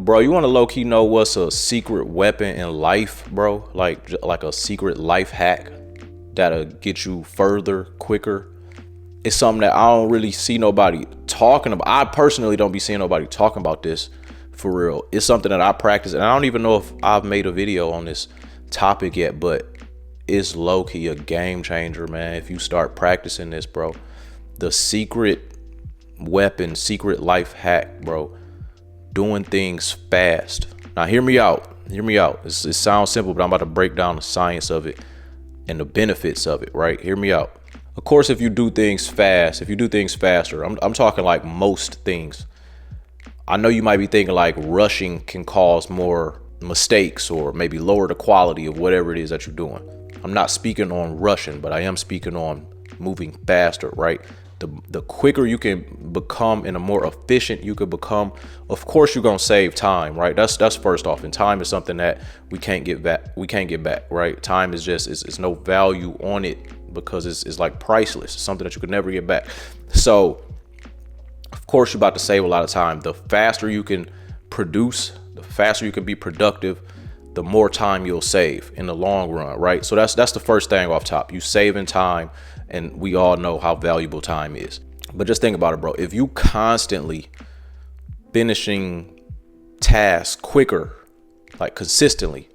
Bro, you want to low key know what's a secret weapon in life, bro? Like a secret life hack that'll get you further quicker. It's something that I don't really see nobody talking about. I personally don't be seeing nobody talking about this for real. It's something that I practice, and I don't even know if I've made a video on this topic yet, but it's low key a game changer, man. If you start practicing this, bro, the secret weapon, secret life hack, bro, doing things fast. Now, hear me out. Hear me out. It sounds simple, but I'm about to break down the science of it and the benefits of it, right? Hear me out. Of course, if you do things fast, if you do things faster, I'm talking like most things. I know you might be thinking like rushing can cause more mistakes or maybe lower the quality of whatever it is that you're doing. I'm not speaking on rushing, but I am speaking on moving faster, right? The quicker you can become and the more efficient you can become, of course you're gonna save time, right? That's first off. And time is something that we can't get back. We can't get back, right? Time is just it's no value on it because it's like priceless. It's something that you could never get back. So of course you're about to save a lot of time. The faster you can produce, the faster you can be productive, the more time you'll save in the long run, right? So that's the first thing off top. You saving time. And we all know how valuable time is. But just think about it, bro. If you constantly finishing tasks quicker, like consistently,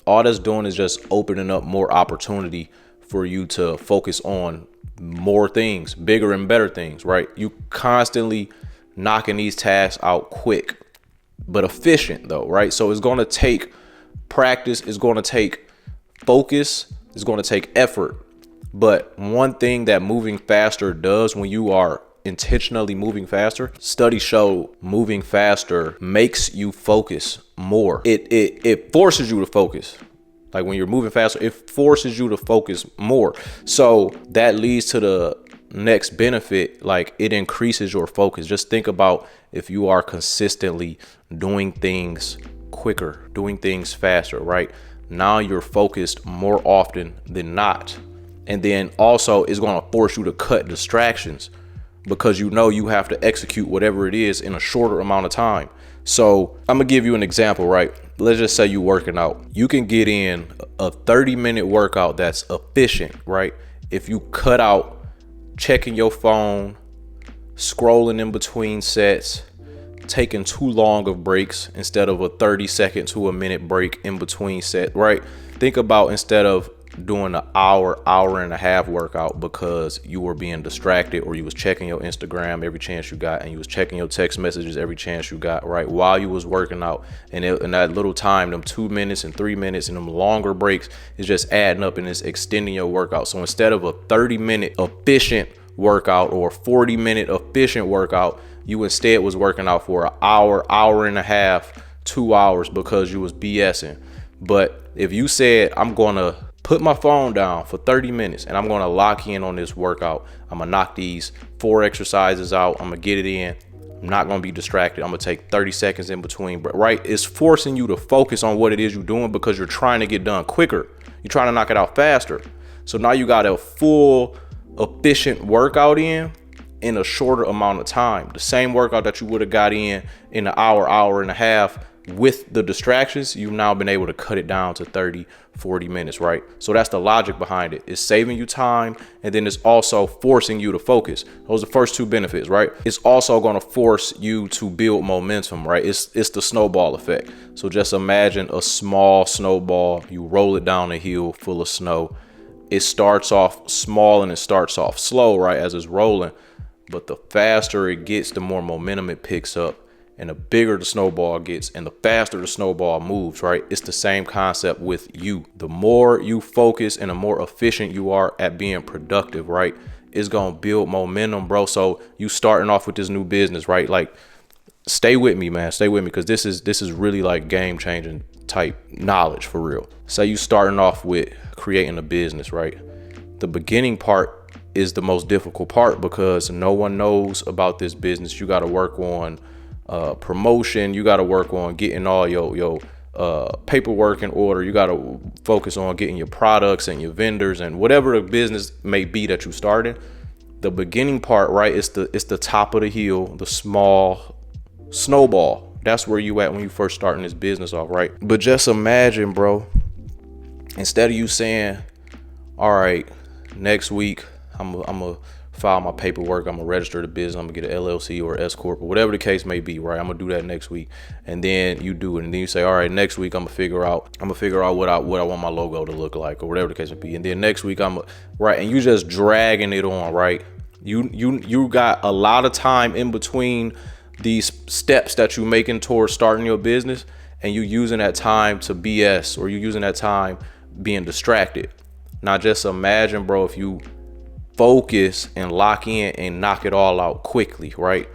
all that's doing is just opening up more opportunity for you to focus on more things, bigger and better things, right? You constantly knocking these tasks out quick, but efficient though, right? So it's going to take practice. It's going to take focus. It's going to take effort. But one thing that moving faster does when you are intentionally moving faster, studies show moving faster makes you focus more. It forces you to focus. Like when you're moving faster, it forces you to focus more. So that leads to the next benefit, like it increases your focus. Just think about if you are consistently doing things quicker, doing things faster, right? Now you're focused more often than not. And then also it's going to force you to cut distractions because you know you have to execute whatever it is in a shorter amount of time. So I'm going to give you an example, right? Let's just say you're working out. You can get in a 30-minute workout that's efficient, right? If you cut out checking your phone, scrolling in between sets, taking too long of breaks instead of a 30-second to a minute break in between set, right? Think about instead of doing an hour and a half workout because you were being distracted or you was checking your Instagram every chance you got and you was checking your text messages every chance you got, right? While you was working out, and in that little time, them 2 minutes and 3 minutes and them longer breaks is just adding up and it's extending your workout. So instead of a 30-minute efficient workout or a 40-minute efficient workout, you instead was working out for an hour and a half, 2 hours because you was BSing. But if you said, I'm going to put my phone down for 30 minutes and I'm going to lock in on this workout, I'm going to knock these 4 exercises out, I'm going to get it in, I'm not going to be distracted, I'm going to take 30 seconds in between, right? It's forcing you to focus on what it is you're doing because you're trying to get done quicker. You're trying to knock it out faster. So now you got a full efficient workout in a shorter amount of time. The same workout that you would have got in an hour and a half with the distractions, you've now been able to cut it down to 30, 40 minutes, right? So that's the logic behind it. It's saving you time, and then it's also forcing you to focus. Those are the first two benefits, right? It's also going to force you to build momentum, right? It's the snowball effect. So just imagine a small snowball. You roll it down a hill full of snow. It starts off small and it starts off slow, right, as it's rolling. But the faster it gets, the more momentum it picks up. And the bigger the snowball gets and the faster the snowball moves, right? It's the same concept with you. The more you focus and the more efficient you are at being productive, right? It's going to build momentum, bro. So you starting off with this new business, right? Like, stay with me, man. Stay with me because this is really like game changing type knowledge for real. Say you starting off with creating a business, right? The beginning part is the most difficult part because no one knows about this business. You got to work on promotion. You got to work on getting all your paperwork in order. You got to focus on getting your products and your vendors and whatever the business may be that you started. The beginning part, right, it's the top of the hill, the small snowball. That's where you at when you first starting this business off, right? But just imagine, bro, instead of you saying, all right, next week I'm gonna file my paperwork, I'm gonna register the business, I'm gonna get an LLC or S corp or whatever the case may be, right? I'm gonna do that next week, and then you do it, and then you say, all right, next week I'm gonna figure out what I want my logo to look like or whatever the case may be, and then next week right, and you just dragging it on, right? You got a lot of time in between these steps that you making towards starting your business, and you using that time to BS, or you using that time being distracted. Now just imagine, bro, if you focus and lock in and knock it all out quickly, right?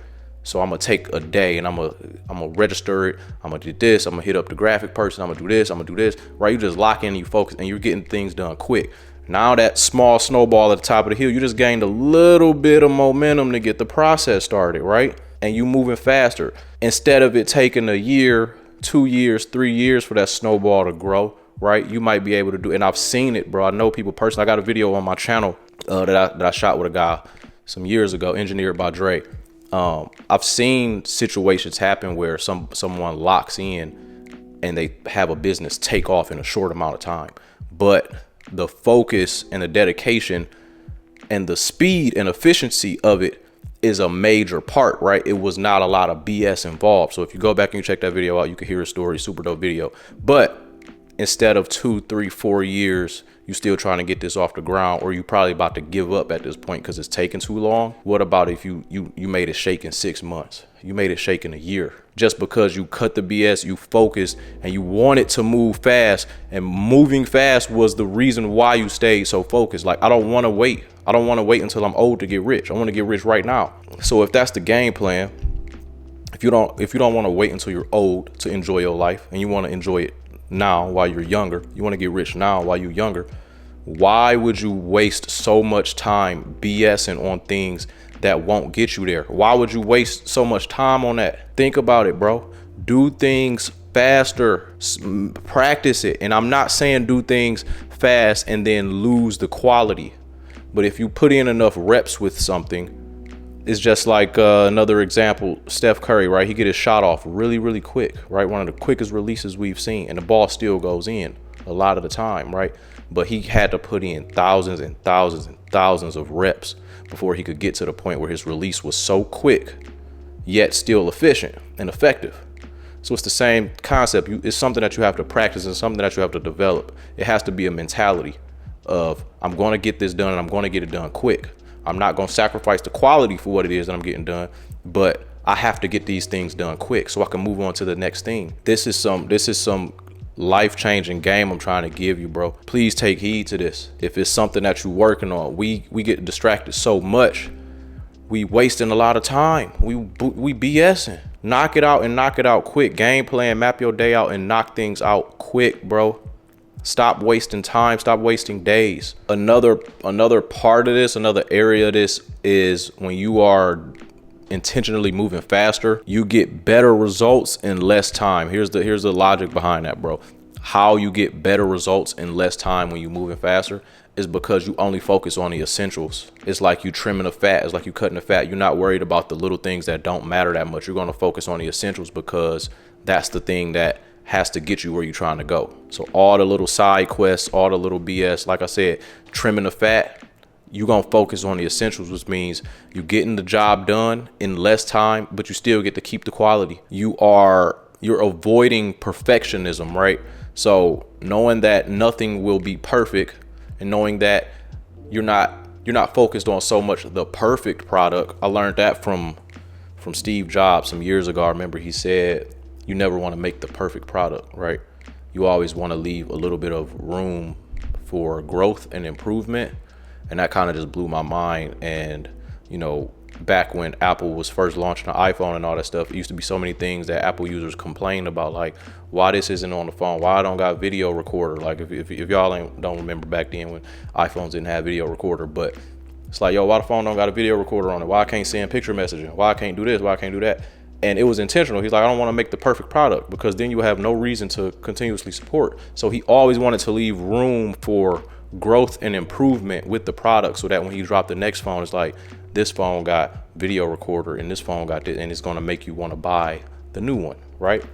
So I'm gonna take a day and I'm gonna register it. I'm gonna do this. I'm gonna hit up the graphic person. I'm gonna do this. I'm gonna do this. Right? You just lock in and you focus, and you're getting things done quick. Now that small snowball at the top of the hill, you just gained a little bit of momentum to get the process started, right? And you moving faster. Instead of it taking a year, 2 years, 3 years for that snowball to grow, right? You might be able to do, and I've seen it, bro. I know people personally. I got a video on my channel that I shot with a guy some years ago, engineered by Dre. I've seen situations happen where someone locks in and they have a business take off in a short amount of time, but the focus and the dedication and the speed and efficiency of it is a major part, right? It was not a lot of BS involved. So if you go back and you check that video out, you can hear a story, super dope video. But instead of 2, 3, 4 years, you still trying to get this off the ground, or you probably about to give up at this point because it's taking too long. What about if you made it shake in 6 months? You made it shake in a year. Just because you cut the BS, you focused, and you wanted to move fast, and moving fast was the reason why you stayed so focused. Like, I don't want to wait. I don't want to wait until I'm old to get rich. I want to get rich right now. So if that's the game plan, if you don't want to wait until you're old to enjoy your life, and you want to enjoy it now while you're younger, you want to get rich now while you're younger, why would you waste so much time BSing on things that won't get you there? Why would you waste so much time on that? Think about it, bro. Do things faster, practice it. And I'm not saying do things fast and then lose the quality, but if you put in enough reps with something, it's just like another example, Steph Curry, right? He get his shot off really, really quick, right? One of the quickest releases we've seen, and the ball still goes in a lot of the time, right? But he had to put in thousands and thousands and thousands of reps before he could get to the point where his release was so quick, yet still efficient and effective. So it's the same concept. It's something that you have to practice and something that you have to develop. It has to be a mentality of, I'm going to get this done and I'm going to get it done quick. I'm not going to sacrifice the quality for what it is that I'm getting done, but I have to get these things done quick so I can move on to the next thing. This is some life-changing game I'm trying to give you, bro. Please take heed to this. If it's something that you're working on, we get distracted so much. We wasting a lot of time. We BSing. Knock it out and knock it out quick. Game plan, map your day out and knock things out quick, bro. Stop wasting time. Stop wasting days. Another part of this, another area of this is when you are intentionally moving faster, you get better results in less time. Here's the logic behind that, bro. How you get better results in less time when you're moving faster is because you only focus on the essentials. It's like you trimming the fat. It's like you cutting the fat. You're not worried about the little things that don't matter that much. You're going to focus on the essentials because that's the thing that has to get you where you're trying to go. So all the little side quests, all the little BS, like I said, trimming the fat, you're going to focus on the essentials, which means you're getting the job done in less time, but you still get to keep the quality. You're avoiding perfectionism, right? So knowing that nothing will be perfect and knowing that you're not focused on so much the perfect product. I learned that from Steve Jobs some years ago. I remember he said, you never want to make the perfect product, right? You always want to leave a little bit of room for growth and improvement. And that kind of just blew my mind. And, you know, back when Apple was first launching the iPhone and all that stuff, it used to be so many things that Apple users complained about, like why this isn't on the phone, why I don't got video recorder. Like if y'all don't remember back then when iPhones didn't have video recorder, but it's like, yo, why the phone don't got a video recorder on it? Why I can't send picture messaging? Why I can't do this? Why I can't do that? And it was intentional. He's like, I don't want to make the perfect product because then you have no reason to continuously support. So he always wanted to leave room for growth and improvement with the product so that when he dropped the next phone, it's like, this phone got video recorder and this phone got this, and it's going to make you want to buy the new one, right?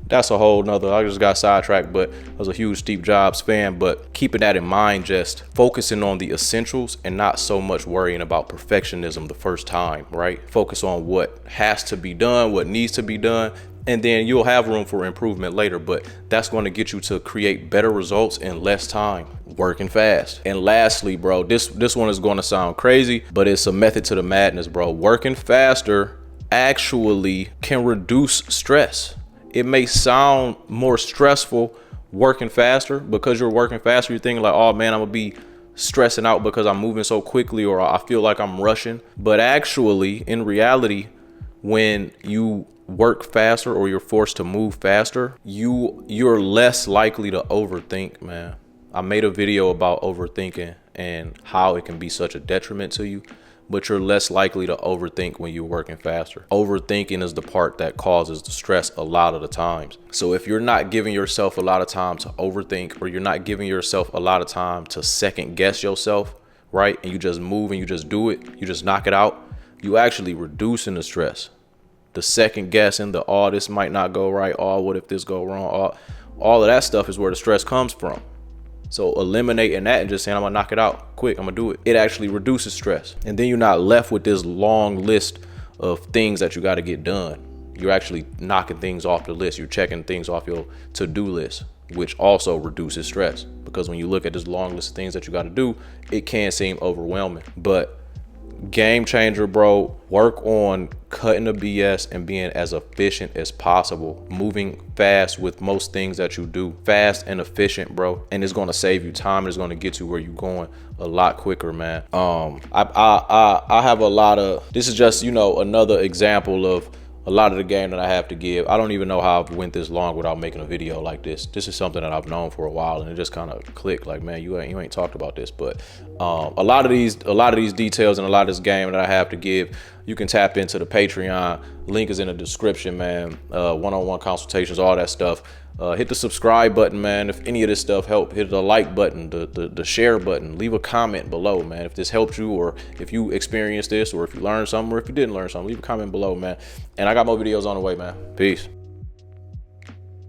That's a whole nother, I just got sidetracked, but I was a huge Steve Jobs fan. But keeping that in mind, just focusing on the essentials and not so much worrying about perfectionism the first time, right? Focus on what has to be done, what needs to be done, and then you'll have room for improvement later. But that's going to get you to create better results in less time. Working fast. And lastly, bro, this one is going to sound crazy, but it's a method to the madness, bro. Working faster actually can reduce stress. It may sound more stressful working faster, because you're working faster. You're thinking like, oh man, I'm gonna be stressing out because I'm moving so quickly, or I feel like I'm rushing. But actually, in reality, when you work faster or you're forced to move faster, you're less likely to overthink, man. I made a video about overthinking and how it can be such a detriment to you, but you're less likely to overthink when you're working faster. Overthinking is the part that causes the stress a lot of the times. So if you're not giving yourself a lot of time to overthink, or you're not giving yourself a lot of time to second guess yourself, right? And you just move and you just do it, you just knock it out, you actually reducing the stress. The second guessing, the, oh, this might not go right, oh, what if this go wrong? All of that stuff is where the stress comes from. So eliminating that and just saying, I'm gonna knock it out quick, I'm gonna do it, it actually reduces stress. And then you're not left with this long list of things that you got to get done. You're actually knocking things off the list. You're checking things off your to-do list, which also reduces stress, because when you look at this long list of things that you got to do, it can seem overwhelming. But game changer, bro. Work on cutting the BS and being as efficient as possible. Moving fast with most things that you do. Fast and efficient, bro. And it's going to save you time. It's going to get you where you're going a lot quicker, man. I have a lot of, this is just, you know, another example of a lot of the game that I have to give. I don't even know how I've went this long without making a video like this. This is something that I've known for a while, and it just kind of clicked. Like, man, you ain't talked about this. But a lot of these details and a lot of this game that I have to give, you can tap into the Patreon. Link is in the description, man. One-on-one consultations, all that stuff. Hit the subscribe button, man. If any of this stuff helped, hit the like button, the share button. Leave a comment below, man. If this helped you, or if you experienced this, or if you learned something, or if you didn't learn something, leave a comment below, man. And I got more videos on the way, man. Peace.